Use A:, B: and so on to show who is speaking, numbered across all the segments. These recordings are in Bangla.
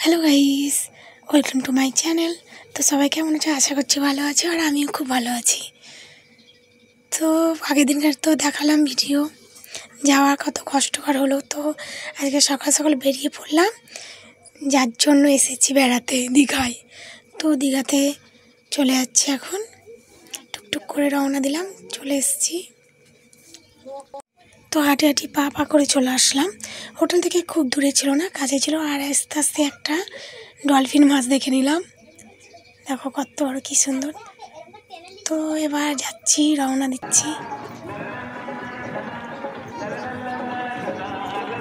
A: Hello guys, welcome to my channel. তো সবাই কেমন আছো? আশা করছি ভালো আছো, আর আমিও খুব ভালো আছি। তো আগের দিনকার তো দেখালাম ভিডিও, যাওয়ার কত কষ্টকর হলো। তো আজকে সকাল সকাল বেরিয়ে পড়লাম, যার জন্য এসেছি বেড়াতে দীঘায়। তো দীঘাতে চলে যাচ্ছি এখন, টুকটুক করে রওনা দিলাম, চলে এসেছি। তো হাঁটি হাঁটি পা পা করে চলে আসলাম। হোটেল থেকে খুব দূরে ছিল না, কাছে ছিল। আর আস্তে আস্তে একটা ডলফিন মাছ দেখে নিলাম, দেখো কত বড়, কি সুন্দর। তো এবার যাচ্ছি, রওনা দিচ্ছি।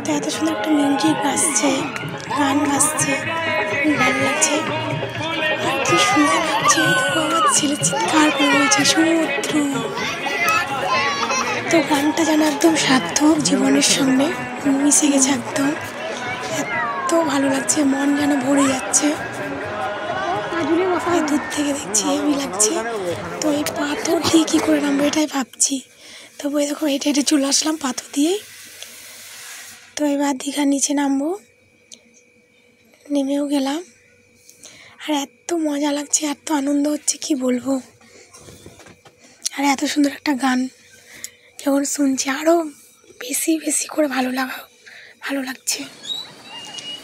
A: তো এত সুন্দর একটা মিউজিক বাজছে, গান বাজছে, খুবই ভালো লাগছে। আর কি সুন্দর লাগছে, তো আমার ছেলে চিৎকার করে বলছে সমুদ্র। তো গানটা যেন একদম সার্থক জীবনের সঙ্গে মিশে গেছে একদম। এত ভালো লাগছে, মন যেন ভরে যাচ্ছে। দূর থেকে দেখছি হেভি লাগছে। তো এই পাথর দিয়ে কী করে নামবো এটাই ভাবছি। তবু দেখো হেঁটে হেঁটে চলে আসলাম পাথর দিয়ে। তো এবার দীঘার নিচে নামবো, নেমেও গেলাম। আর এত মজা লাগছে, এত আনন্দ হচ্ছে, কি বলবো। আর এত সুন্দর একটা গান যখন শুনছি, আরও বেশি বেশি করে ভালো লাগছে।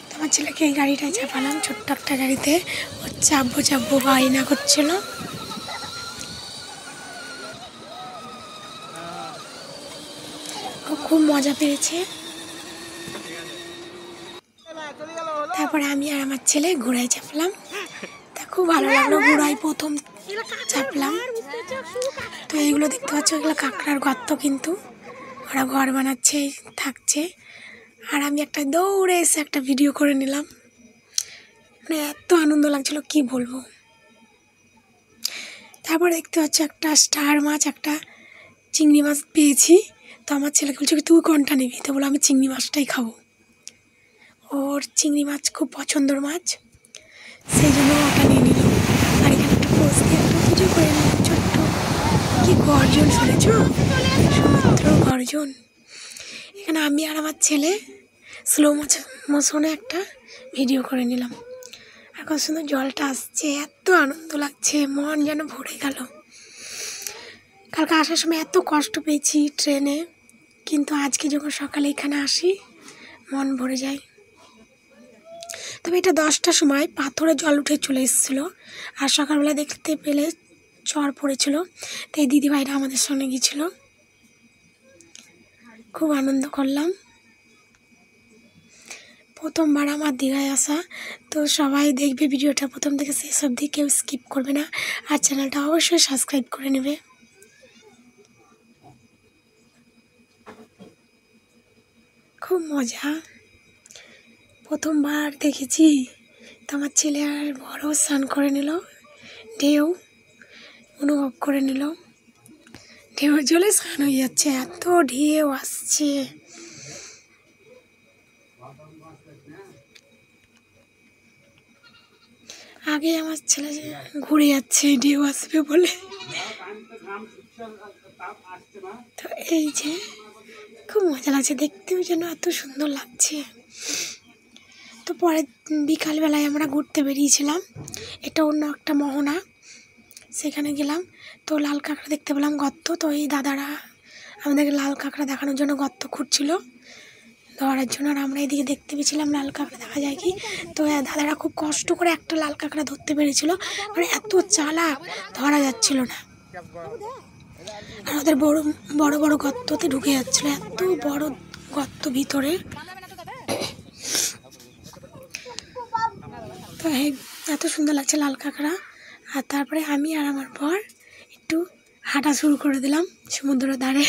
A: তো আমার ছেলেকে এই গাড়িটায় চাপালাম, ছোট্ট একটা গাড়িতে। ও চাপবো বায়না করছিল। ও খুব মজা পেয়েছে। তারপরে আমি আর আমার ছেলে ঘোড়ায় চাপলাম, তা খুব ভালো লাগলো। ঘোড়ায় প্রথম চাপলাম। তো এইগুলো দেখতে পাচ্ছ, এগুলো কাঁকড়ার গর্ত, কিন্তু ওরা ঘর বানাচ্ছে, থাকছে। আর আমি একটা দৌড়ে এসে একটা ভিডিও করে নিলাম, মানে এত আনন্দ লাগছিল, কি বলবো। তারপর দেখতে পাচ্ছ একটা স্টার মাছ, একটা চিংড়ি মাছ পেয়েছি। তো আমার ছেলেকে বলছে তুই কোনটা নিবি, তো বলো আমি চিংড়ি মাছটাই খাবো। ওর চিংড়ি মাছ খুব পছন্দের মাছ, সেই জন্য ওটা নিয়ে নিল। আর এখানে একটু পোজ দিয়ে একটা ভিডিও করে নিলাম ছোট্ট। কি গর্জন শুনেছ, সমুদ্র গর্জন। এখানে আমি আর আমার ছেলে স্লো মোশনে একটা ভিডিও করে নিলাম। আর কত সুন্দর জলটা আসছে, এত আনন্দ লাগছে, মন যেন ভরে গেল। কালকে আসার সময় এত কষ্ট পেয়েছি ট্রেনে, কিন্তু আজকে যখন সকালে এখানে আসি মন ভরে যায়। তবে এটা 10টার সময় পাথরে জল উঠে চলে এসেছিলো, আর সকালবেলা দেখতে পেলে চর পড়েছিল। তো এই দিদিভাইরা আমাদের সঙ্গে গিয়েছিলো, খুব আনন্দ করলাম। প্রথমবার আমার দীঘায় আসা। তো সবাই দেখবে ভিডিওটা প্রথম থেকে শেষ অবধি, কেউ স্কিপ করবে না। আর চ্যানেলটা অবশ্যই সাবস্ক্রাইব করে নেবে। খুব মজা, প্রথমবার দেখেছি। তো আমার ছেলে আর বড় স্নান করে নিল, ঢেউ অনুভব করে নিল। ঢেউ জলে স্নান হয়ে যাচ্ছে, এত ঢেউ আসছে। আগে আমার ছেলে ঘুরে যাচ্ছে ঢেউ আসবে বলে। তো এই যে খুব মজা লাগছে, দেখতেও যেন এত সুন্দর লাগছে। তো পরে বিকালবেলায় আমরা ঘুরতে বেরিয়েছিলাম, এটা অন্য একটা মোহনা, সেখানে গেলাম। তো লাল কাঁকড়া দেখতে পেলাম গর্ত। তো এই দাদারা আমাদেরকে লাল কাঁকড়া দেখানোর জন্য গর্ত খুঁড়ছিল ধরার জন্য। আর আমরা এদিকে দেখতে পেয়েছিলাম লাল কাঁকড়া দেখা যায় কি। তো দাদারা খুব কষ্ট করে একটা লাল কাঁকড়া ধরতে পেরেছিল, মানে এত চালাক, ধরা যাচ্ছিল না। আর ওদের বড় বড় বড় গর্ততে ঢুকে যাচ্ছিলো, এত বড় গর্ত ভিতরে। তো এত সুন্দর লাগছে লাল কাঁকড়া। আর তারপরে আমি আর আমার বর একটু হাঁটা শুরু করে দিলাম সমুদ্রের ধারে,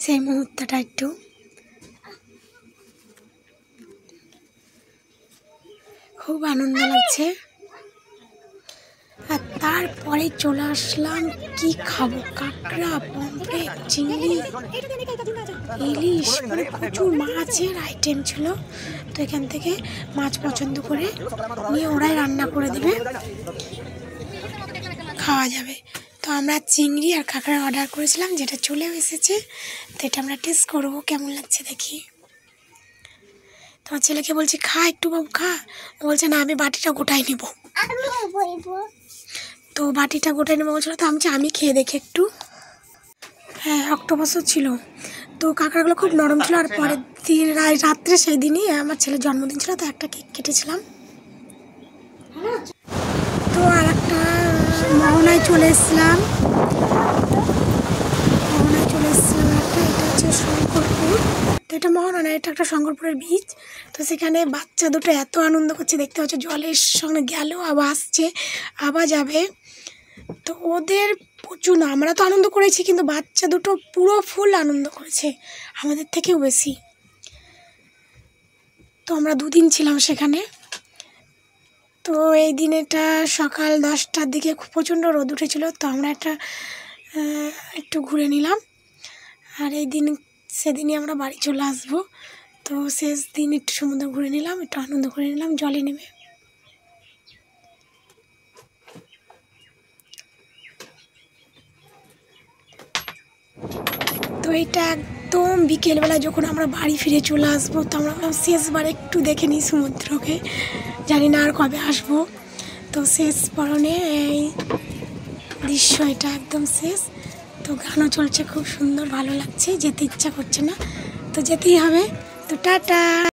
A: সেই মুহূর্তটা একটু খুব আনন্দ লাগছে। আর তারপরে চলে আসলাম, কি খাবো, কাঁকড়া, পমফ্রেট, চিংড়ি, ইলিশ, মানে প্রচুর মাছের আইটেম ছিল। তো এখান থেকে মাছ পছন্দ করে নিয়ে ওরাই রান্না করে দেবে, খাওয়া যাবে। তো আমরা চিংড়ি আর কাঁকড়া অর্ডার করেছিলাম, যেটা চলেও এসেছে। তো এটা আমরা টেস্ট করবো কেমন লাগছে দেখি। তোমার ছেলেকে বলছি খা একটু বাবু খা, ও বলছে না আমি বাটিটা গোটাই নেব। তো বাটিটা গোটাই নেবো বলছিল, তো আমি খেয়ে দেখি একটু। হ্যাঁ অক্টোপাসও ছিল, তো কাঁকড়াগুলো খুব নরম ছিল। আর পরের দিন রাত্রে সেই দিনই আমার ছেলের জন্মদিন ছিল, তো একটা কেক কেটেছিলাম। তো আর একটা মোহনায় চলে এসেছিলাম, একটা, এটা হচ্ছে শঙ্করপুর। তো এটা মোহনা না, এটা একটা শঙ্করপুরের বীচ। তো সেখানে বাচ্চা দুটো এত আনন্দ করছে, দেখতে পাচ্ছ জলের সঙ্গে গেল আবার আসছে আবার যাবে। তো ওদের প্রচুর, আমরা তো আনন্দ করেছি কিন্তু বাচ্চা দুটো পুরো ফুল আনন্দ করেছে, আমাদের থেকেও বেশি। তো আমরা 2 দিন ছিলাম সেখানে। তো এই দিন এটা সকাল 10টার দিকে প্রচণ্ড রোদ উঠেছিল, তো আমরা একটু ঘুরে নিলাম। আর এই দিন সেদিনই আমরা বাড়ি চলে আসবো। তো শেষ দিন একটু সমুদ্র ঘুরে নিলাম, একটু আনন্দ করে নিলাম জলে নেমে। তো এটা একদম বিকেলবেলা যখন আমরা বাড়ি ফিরে চলে আসবো, তো আমরা শেষবার একটু দেখে নিই সমুদ্রকে, জানি না আর কবে আসবো। তো শেষ পরনে এই দৃশ্য, এটা একদম শেষ। তো গানও চলছে খুব সুন্দর, ভালো লাগছে, যেতে ইচ্ছা করছে না, তো যেতেই হবে। তো টাটা।